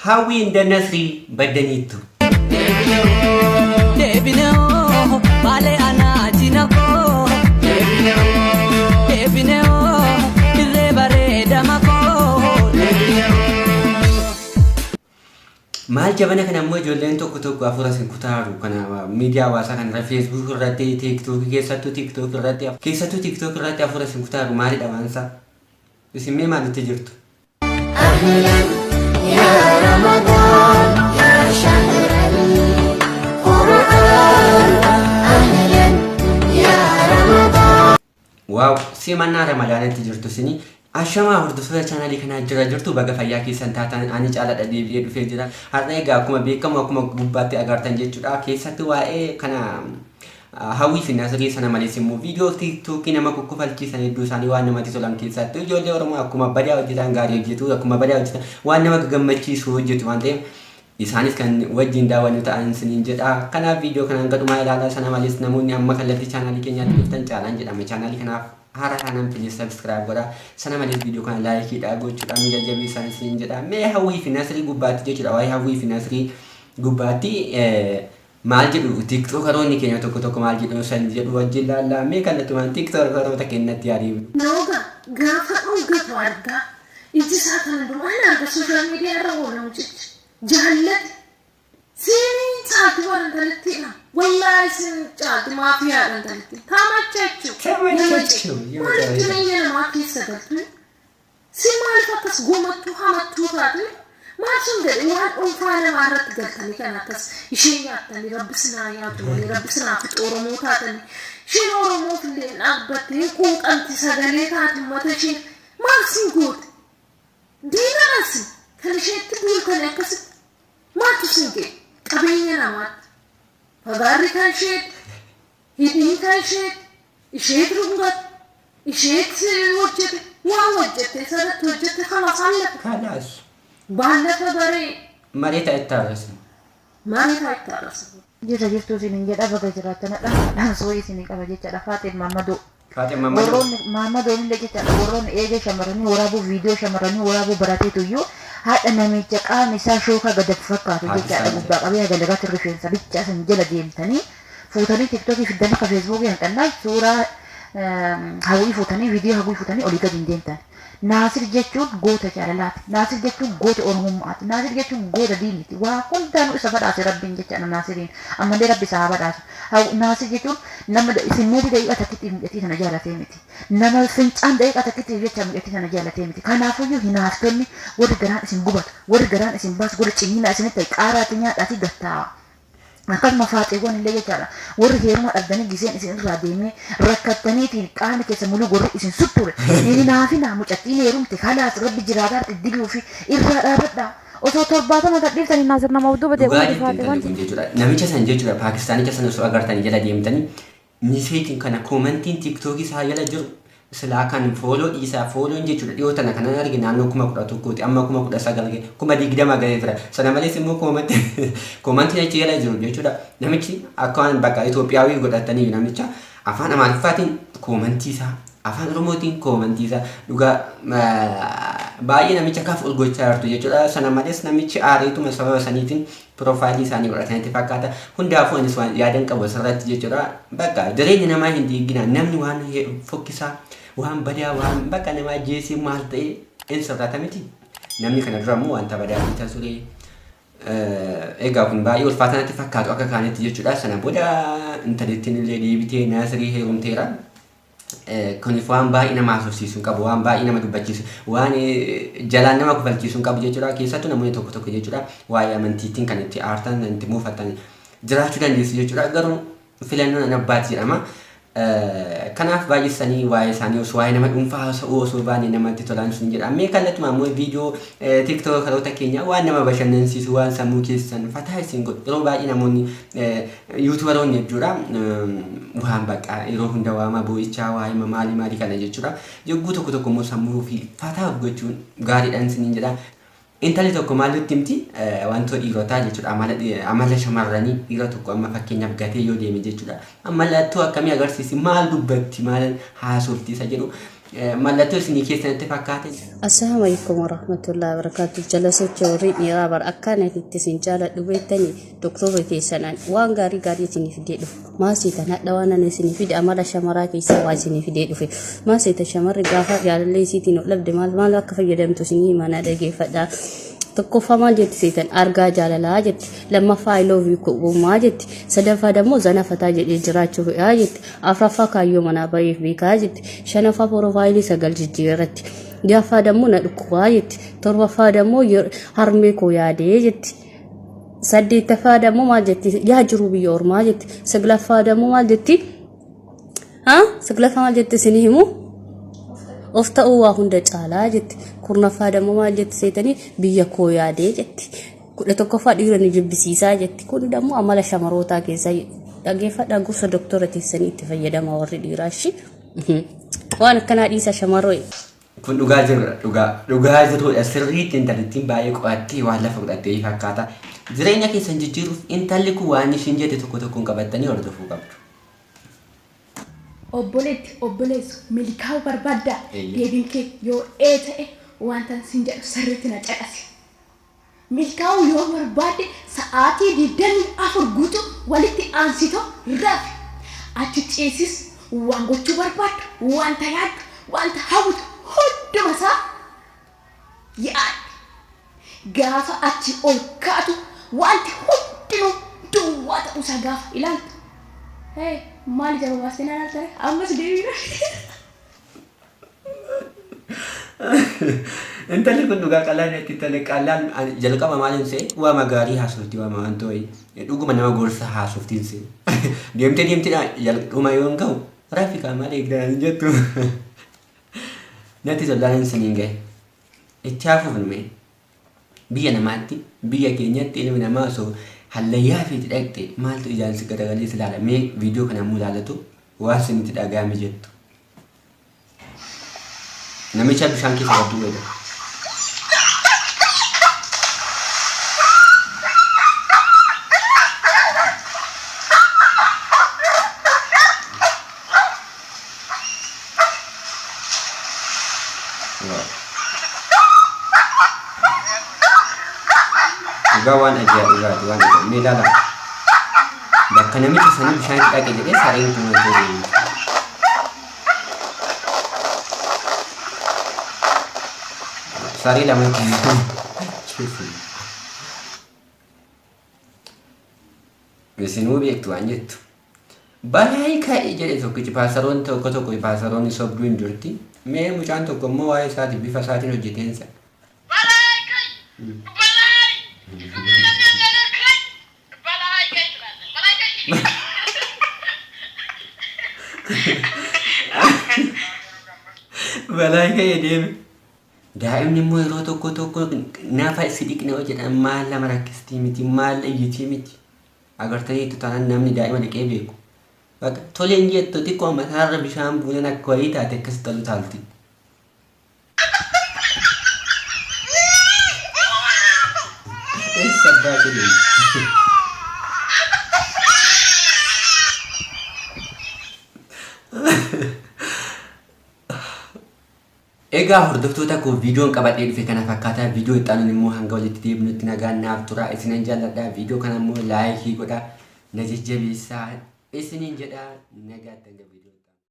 Hawi inda Nasri badanitu. Maal jabana kana ammoo ijoolleen tokko tokko afura sin kutaaru kana miidiyaa hawaasaa kan Facebook irratti TikTok keessattuu TikTok irratti afura sin kutaaru maalidha waansa isin mee maalitti jirtu? Ahlan ya Ramadan ya shahr al-Qur'an ahlan ya Ramadan. Wow, simannaa Ramadaanitti jirtu sini. Ashama hordoftoota channelii kana jirtu baga fayyaa keessan taatan ani caaladha deebi'ee dhufee jira. Har'a egaa akkuma beekamu akkuma gubbaatti agartan jechuudha. Keessatti waa'ee kana hawwii fi nasrii sana malees immoo viidiyoo TikTok nama kukkufalchiisan hedduu isaanii waan namatti tolan keessatti ijoollee Oromoo akkuma badaa hojjetan gaarii hojjetu akkuma badaa hojjetan waan nama gammachiisu hojjetu waan ta'eef isaanis kan wajjin daawwannu ta'an siniin jedha. Kanaaf viidiyoo kanaan gadhumaa ilaalaa sana malees namoonni amma kallattii channelii keenyaatti dhuftan caalaan jedhama. Channelii kanaaf hara kanaan please subscribe godha. Sana malees video kana like dha gochuudhaan mijajabii isaan siin jedha. Mee hawwii fi nasrii gubbaatti jechuudha. Waa'ee hawwii fi nasrii gubbaatti maal jedhu TikTokeroonni keenya tokko tokko maal jedhu san jedhu wajjin laallaa. Mee kallattumaan TikTokeroota keenyatti yaadiin. Nooga gaafa dhungatu argaa iji isaa kan duraan arga social media irra oolan jechuudha. Jaallati seenii caati waan kanattiidha. Wallahi sin caati maafiyaadhaan kanatti. Tamachachu. Wanti nayya namaa keessa galtu. Si maaliif akkas gomattuu hamattuu taate? Maal sun gadhee waan dhuunfaa namaa irratti galtanii kan akkas ishee nyaattanii rabbisinaa nyaatu malee rabbisinaa fi Oromoo taatanii. Isheen Oromoof illee dhaabbattee quuqamti sagalee taate uummata ishee maal sin goote? Diinanasi kan isheetti duultanii akkasitti maaltu sin ga'e? Qabeenya namaatti. Fagaarri kan isheetti, hidhiin kan isheetti, isheetti dhungatti, isheetti hojjete, waan hojjete sarratti hojjete kanas hallata. Kanas. Baallata baree. Mareeta itti arrasa. Mareeta itti arrasa. Jira jirtu isinin jedha baga jiraatanadha. Dhansoo isinii qaba jechaadha. Faatiin Maammadoo. Faatiin Maammadoo. Warroonni Maammadoo illee jechaadha. Warroonni eegee shamarranii waraabuu viidiyoo shamarranii waraabuu barateetu iyyuu haadha namicha qaama isaa shookaa gadatti fakkaatu jechaadha. Gubbaa qabee galagaatti rifeensa bichaa san jala deemtanii fuutanii TikTokii fiddan akka Feesbuukii hanqannaa suuraa hawwii fuutanii viidiyoo hawwii fuutanii olii gadi hin deemtan. Naasir jechuun goota jaalalaati. Naasir jechuun goota Oromummaati. Naasir jechuun goota diiniti. Waa hundaanuu isa badhaase Rabbiin jechaadha Naasiriin. Ammallee Rabbi isaa badhaasu. Naasir jechuun nama isinneeti daqiiqa takkitti midhatii sana jaalatee miti. Nama fincaan daqiiqa takkitti jecha midhatii sana jaalatee miti. Kanaafuyyuu hinaaftonni warri garaan isin gubatu, warri garaan isin baasu, warri cimina isinitti ta'e qaaraatti nyaadhaati gattaa'a. Akkasuma faaxeewwan illee jechaadha. Warri heeruma dhabdanii giseen isin irraa deemee rakkattaniitiin qaama keessa muluu gorri isin sutture. Hinaafi naa mucattiin heerumte kalaas Rabbi jiraataa diddiguu fi irraa dhaabadhaa. Osoo 70 gadhiiftanii Naasir nama udduba deemuun faaxeewwan jechuudha. Namicha san jechuudha Paakistaanicha san osoo agartanii jala deemtanii miseetiin kana koomentiin TikTokii isaa jala jiru silaa kan fooloo dhiisaa fooloon jechuudha dhiyootana kana argi naannoo 11,000 amma 19,000 20 gahee jira. Sana malees immoo koomentiin achi jala jiru jechuudha. Namichi akka waan bakka Itoophiyaawii godhatanii namicha afaan Amaariffaatiin koomentii isaa afaan Oromootiin koomentii isaa dhugaa baay'ee namicha kaaf ol gochaa jirtu jechuudha. Sana malees namichi aareetuma sababa saniitiin profaayilii isaanii godhatanitti fakkaata. Hundaafuu anis waan yaadan qabu asirratti jechuudha. Bakka jireenya namaa hin diigina namni waan fokkisaa waan badaa waan bakka namaa jeesee maal ta'e in sirrata miti. Namni kana dura immoo wanta badaa bitaa ture. Egaa kun baay'ee ulfaatanatti fakkaatu akka kaanitti jechuudha. Sana booda intalettiin illee deebitee Naasirii heerumteera. Kuniif waan baay'ee nama haasofsiisuu qabu, waan baay'ee nama dubbachiisu, waan jalaan nama kufalchiisuu qabu jechuudha. Keessattuu namoonni tokko tokko jechuudha waa'ee amantiitiin kan itti aartan itti muufatan jiraachuu dandeessu jechuudha. Garuu filannoon abbaati jedhama. Kanaaf baay'isanii waa'ee isaanii osoo waa'ee nama dhuunfaa osoo baay'ee namatti tolan sun jedha. Mee kallattumaa immoo viidiyoo TikTokeroota keenya waan nama bashannansiisu waan sammuu keessan fataa isin godhu yeroo baay'ee namoonni yuutubaroonni jechuudha waan bakka yeroo hunda waama boo'ichaa waa'ee maalii kana jechuudha. Yogguu tokko tokko immoo sammuu fi fataa gochuun gaariidhaan isiniin jedha. Intalli tokko maalitti himti wantoota dhiirotaa jechuudha amala shamarranii dhiira tokko amma fakkeenyaaf gatee yoo deeme jechuudha. Mallattoo akkamii agarsiisi maal dubbatti maal haasofti isa jedhu mallattoo isinii keessanitti fakkaate. Assalamualaikum warahmatullahi wabarakatuh. Jalasocha warri dhiiraa bar akkanatti isin jaaladhu beektanii doktorri keessanaan waan gaarii isinii fidee dhufu. Maasiita nadha waan ani isinii fide amala shamaraa keessaa waa isinii fidee dhufe. Maasiita shamarri gaafa jaalallee isiitiin dhabde maal akka fayyadamtu isinii mana dhageeffadhaa. Tokkoffaa maal jetti seetan argaa jaalalaa jetti lammaffaa I love you kuumaa jetti sadaffaa dammoo zanafataa jedhee jiraachuuf jetti afraffaa kaayyoo manaa bareef beekaa jetti shanaffaa profaayilii sagal jijjiirratti jaffaa dammoo na dhukkubaa jetti torbaffaa dammoo harmee koo yaadee jetti saddeettaffaa dammoo maal jetti yaa jiru biyya ormaa jetti saglaffaa dammoo maal jetti saglaffaa maal jetti isinii himu of ta'uu waa hunda caalaa jetti kurnaffaa dammoo maal jetti seetanii biyya koo yaadee jetti kudha tokkoffaa dhiira ni jibbisiisaa jetti kun dammoo amala shamarootaa keessa dhageeffadhaa gorsa doktora teessanii itti fayyadama warri dhiiraashi waan akkanaa dhiisa shamarroo kun dhugaa jirudha sirriitti intallattiin baay'ee qo'attee waan lafa godhattee fakkaata jireenya keessan jijjiiruuf intalli kun waan ishiin jette tokko tokkoon qabattanii hordofuu qabdu. Obboleessu milkaa'uu barbaadda deebiin kee yoo ta'e wanta sin jedhu sirriitti na caqasi. Milkaa'uu yoo barbaadde sa'aatii 24 guutuu walitti aansitoo raafi. Achi ciisis waan gochuu barbaaddu wanta yaaddu wanta hawwitu hundumasaa yaaddu. Gaafa achi ol kaatu wanti hundinuu duwwaa ta'uusaa gaafa ilaaltu. Maali jaba baastee naan altare ammas deebiira. Intalli kun dhugaa qalaan itti tole qalaan jalqaba maaliin see waa magaarii haasofti waa maantooyi dhuguma nama gorsa haasoftiin see deemtee dhuma yoon ga'u raafikaa malee eegdaan jettu natti tollaan isiniin gahe itti hafuufnume biyya namaatti biyya keenyatti ilmi namaa osoo hallayyaa fi dhaqxe maaltu ijaan si garagalee si ilaala mee viidiyoo kana ammoo ilaalatu waan isinitti dhaga'ame jettu namicha bishaan keessa gadduu wayda Gawan aja tuan itu. Ini dalam. Bahkan kami kesana bisa kita jadi saring tuan. Sari lama tuan. Mesin mobil itu aja tu. Balai kai jadi tu kerja pasaran tu kau tu kerja pasaran ni sob duin jurti. Me macam tu kau mau ayah sahaja bifa sahaja no jitensa. Balai kai. Balai kayak dia. Daim ni mau roto koto nafas sedikit nak jadi malam rakis timiti mal timiti. Agar tadi itu tanah namni daim ada kebeku. Tolen je tu ti kau masar bisham punya nak kualita tekas talu talti. Sabda jadi. Egaa hordoftoota koo viidiyoon qabadhee dhufe kana fakkaata viidiyoo itti immoo hanga walitti deebinutti nagaan naaf tura isinin jaalladha viidiyoo kana immoo laayikii godha na jajjabeessaa isinin jedha nagaatti.